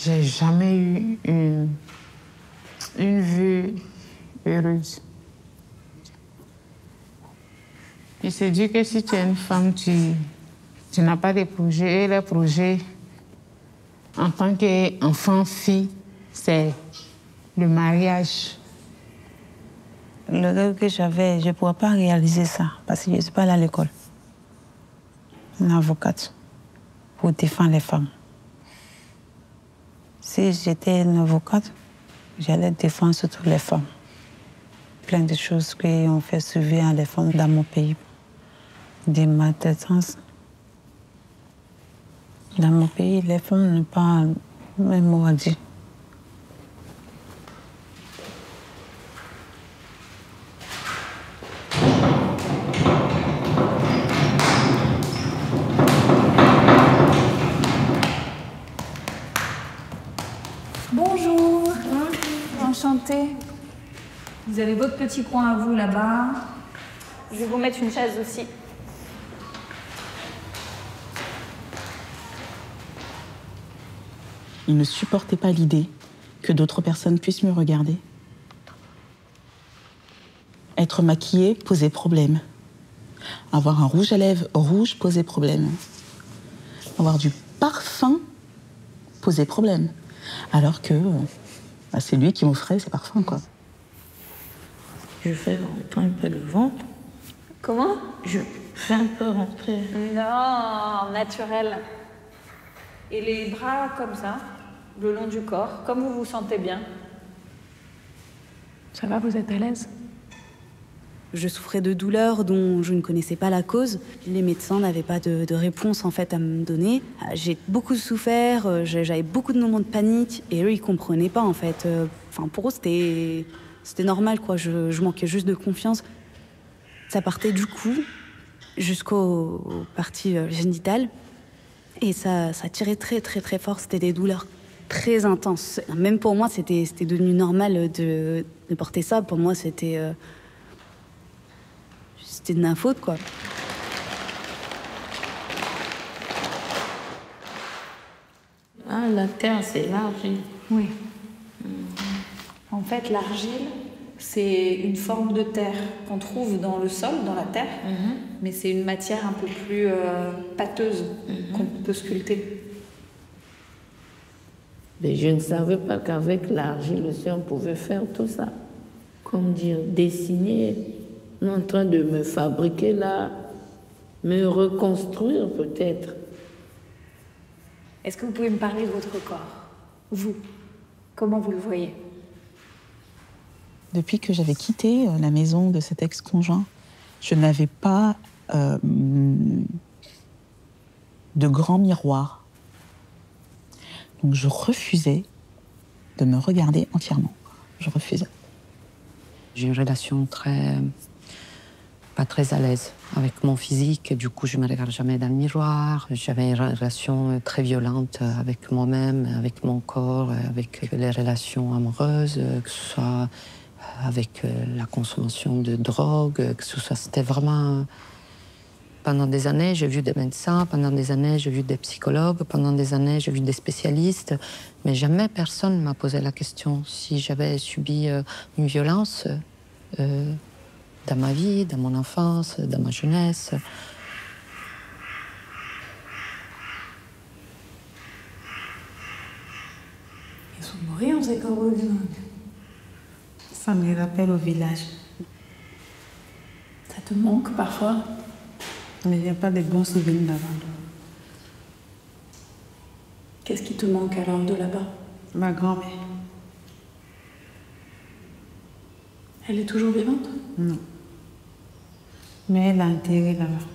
J'ai jamais eu une vue heureuse. Il se dit que si tu es une femme, tu n'as pas de projet. Et les projets, en tant qu'enfant, fille, c'est le mariage. Le rêve que j'avais, je ne pourrais pas réaliser ça parce que je ne suis pas allée à l'école. Une avocate pour défendre les femmes. Si j'étais une avocate, j'allais défendre surtout les femmes. Plein de choses qui ont fait subir les femmes dans mon pays. Des maltraitances. Dans mon pays, les femmes n'ont pas même mot à dire. Bonjour. Enchantée. Vous avez votre petit coin à vous là-bas. Je vais vous mettre une chaise aussi. Il ne supportait pas l'idée que d'autres personnes puissent me regarder. Être maquillée posait problème. Avoir un rouge à lèvres rouge posait problème. Avoir du parfum posait problème. Alors que c'est lui qui m'offrait ses parfums, quoi. Je fais rentrer un peu le ventre. Comment? Je fais un peu rentrer. Non, naturel. Et les bras comme ça, le long du corps, comme vous vous sentez bien. Ça va, vous êtes à l'aise? Je souffrais de douleurs dont je ne connaissais pas la cause. Les médecins n'avaient pas de réponse en fait à me donner. J'ai beaucoup souffert, j'avais beaucoup de moments de panique et eux ils comprenaient pas en fait. Enfin pour eux c'était normal quoi. Je manquais juste de confiance. Ça partait du cou jusqu'aux parties génitales et ça tirait très très très fort. C'était des douleurs très intenses. Même pour moi c'était devenu normal de porter ça. Pour moi c'était de ma faute, quoi. Ah, la terre, c'est l'argile. Oui. En fait, l'argile, c'est une forme de terre qu'on trouve dans le sol, dans la terre, mais c'est une matière un peu plus pâteuse qu'on peut sculpter. Mais je ne savais pas qu'avec l'argile aussi, on pouvait faire tout ça. Comme dire, dessiner, en train de me fabriquer là, me reconstruire peut-être. Est-ce que vous pouvez me parler de votre corps? Vous, comment vous le voyez? Depuis que j'avais quitté la maison de cet ex-conjoint, je n'avais pas de grand miroir. Donc je refusais de me regarder entièrement. Je refusais. J'ai une relation pas très à l'aise avec mon physique. Du coup, je me regarde jamais dans le miroir. J'avais une relation très violente avec moi-même, avec mon corps, avec les relations amoureuses, que ce soit avec la consommation de drogue, que ce soit... C'était vraiment... Pendant des années, j'ai vu des médecins, pendant des années, j'ai vu des psychologues, pendant des années, j'ai vu des spécialistes, mais jamais personne ne m'a posé la question si j'avais subi une violence dans ma vie, dans mon enfance, dans ma jeunesse. Ils sont morts, ces coraux. Ça me rappelle au village. Ça te manque parfois? Mais il n'y a pas de bons souvenirs là-bas. Qu'est-ce qui te manque alors de là-bas? Ma grand-mère. Elle est toujours vivante? Non. Mais elle a enterré là-bas.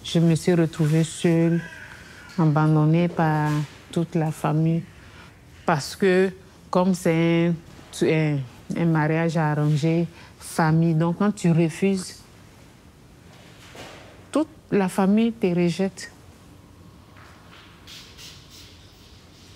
Je me suis retrouvée seule, abandonnée par toute la famille. Parce que, comme c'est un mariage arrangé, famille, donc quand tu refuses, toute la famille te rejette.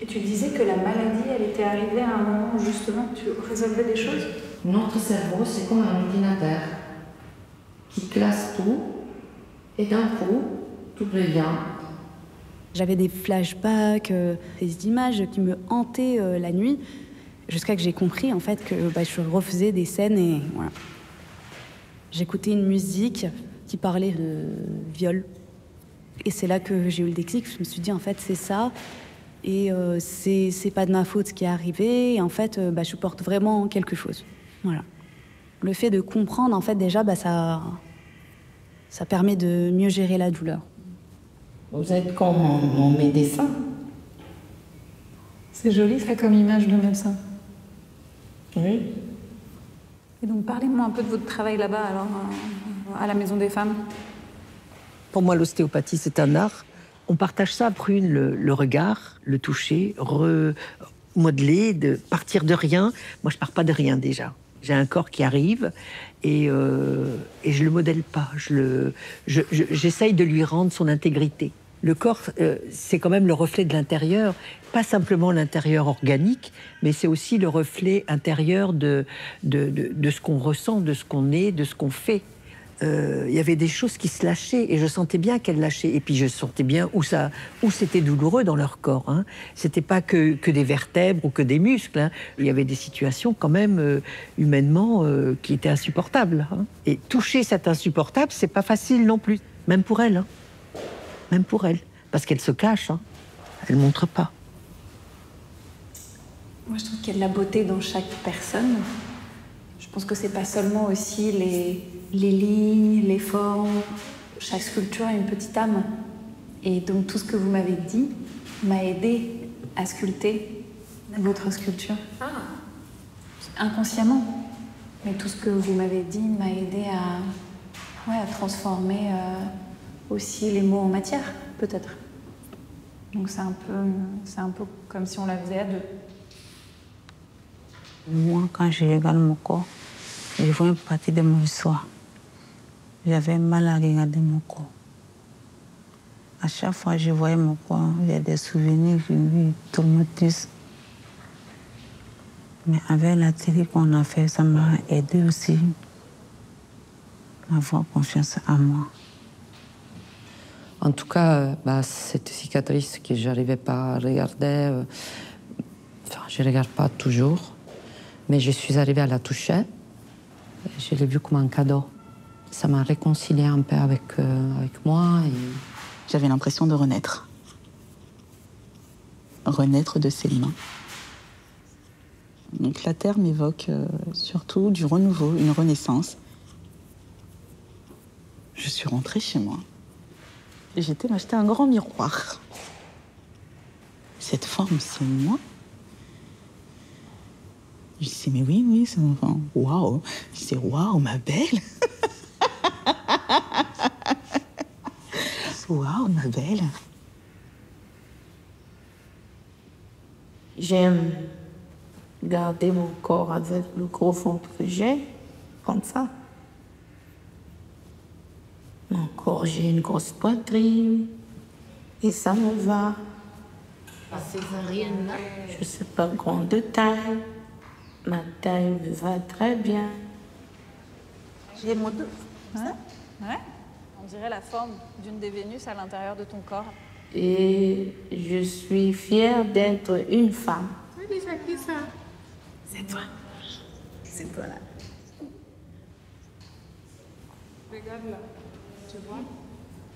Et tu disais que la maladie, elle était arrivée à un moment où justement tu résolvais des choses? Notre cerveau, c'est comme un ordinateur qui classe tout et d'un coup, tout revient. J'avais des flashbacks, des images qui me hantaient la nuit, jusqu'à que j'ai compris en fait que je refaisais des scènes et voilà. J'écoutais une musique qui parlait de viol. Et c'est là que j'ai eu le déclic. Je me suis dit, en fait, c'est ça. Et c'est pas de ma faute ce qui est arrivé. Et en fait, je porte vraiment quelque chose. Voilà. Le fait de comprendre, en fait, déjà, ça permet de mieux gérer la douleur. Vous êtes comme mon médecin. C'est joli, ça, comme image de médecin. Oui. Et donc, parlez-moi un peu de votre travail là-bas, alors, à la Maison des Femmes. Pour moi, l'ostéopathie, c'est un art. On partage ça, Prune, le regard, le toucher, remodeler, de partir de rien. Moi, je pars pas de rien déjà. J'ai un corps qui arrive et je le modèle pas. J'essaye de lui rendre son intégrité. Le corps, c'est quand même le reflet de l'intérieur, pas simplement l'intérieur organique, mais c'est aussi le reflet intérieur de ce qu'on ressent, de ce qu'on est, de ce qu'on fait. Il y avait des choses qui se lâchaient et je sentais bien qu'elles lâchaient. Et puis je sentais bien où c'était douloureux dans leur corps. Hein. C'était pas que des vertèbres ou que des muscles. Hein. Il y avait des situations quand même humainement qui étaient insupportables. Hein. Et toucher cet insupportable, c'est pas facile non plus, même pour elle. Hein. Même pour elle, parce qu'elle se cache. Hein. Elle montre pas. Moi, je trouve qu'il y a de la beauté dans chaque personne. Je pense que c'est pas seulement aussi les lignes, les formes. Chaque sculpture a une petite âme. Et donc tout ce que vous m'avez dit m'a aidé à sculpter votre sculpture. Inconsciemment. Mais tout ce que vous m'avez dit m'a aidé à transformer aussi les mots en matière, peut-être. Donc c'est un peu comme si on la faisait à deux. Moi, quand je regarde mon corps, je vois une partie de mon histoire. J'avais mal à regarder mon corps. À chaque fois que je voyais mon corps, il y a des souvenirs qui me traumatisent. Mais avec la télé qu'on a fait, ça m'a aidé aussi à avoir confiance en moi. En tout cas, cette cicatrice que je n'arrivais pas à regarder, je ne regarde pas toujours, mais je suis arrivée à la toucher. Je l'ai vue comme un cadeau. Ça m'a réconciliée un peu avec moi. Et... J'avais l'impression de renaître. Renaître de ses mains. Donc la terre m'évoque surtout du renouveau, une renaissance. Je suis rentrée chez moi. J'étais m'acheter un grand miroir. Cette forme, c'est moi. Je dis, mais oui, c'est enfin, waouh. Je dis, waouh, ma belle. Waouh, ma belle. J'aime garder mon corps avec le gros ventre que j'ai, comme ça. Encore, j'ai une grosse poitrine et ça me va. La césarienne, là, je ne suis pas grande de taille. Ma taille me va très bien. J'ai mon dos. Ouais. On dirait la forme d'une des Vénus à l'intérieur de ton corps. Et je suis fière d'être une femme. C'est déjà qui ça? C'est toi. C'est toi là. Regarde là, tu vois?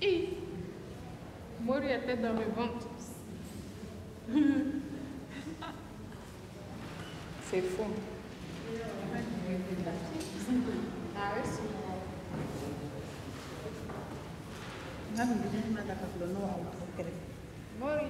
Et moi, il était dans mes ventres. C'est fou. Ah oui, c'est Mori.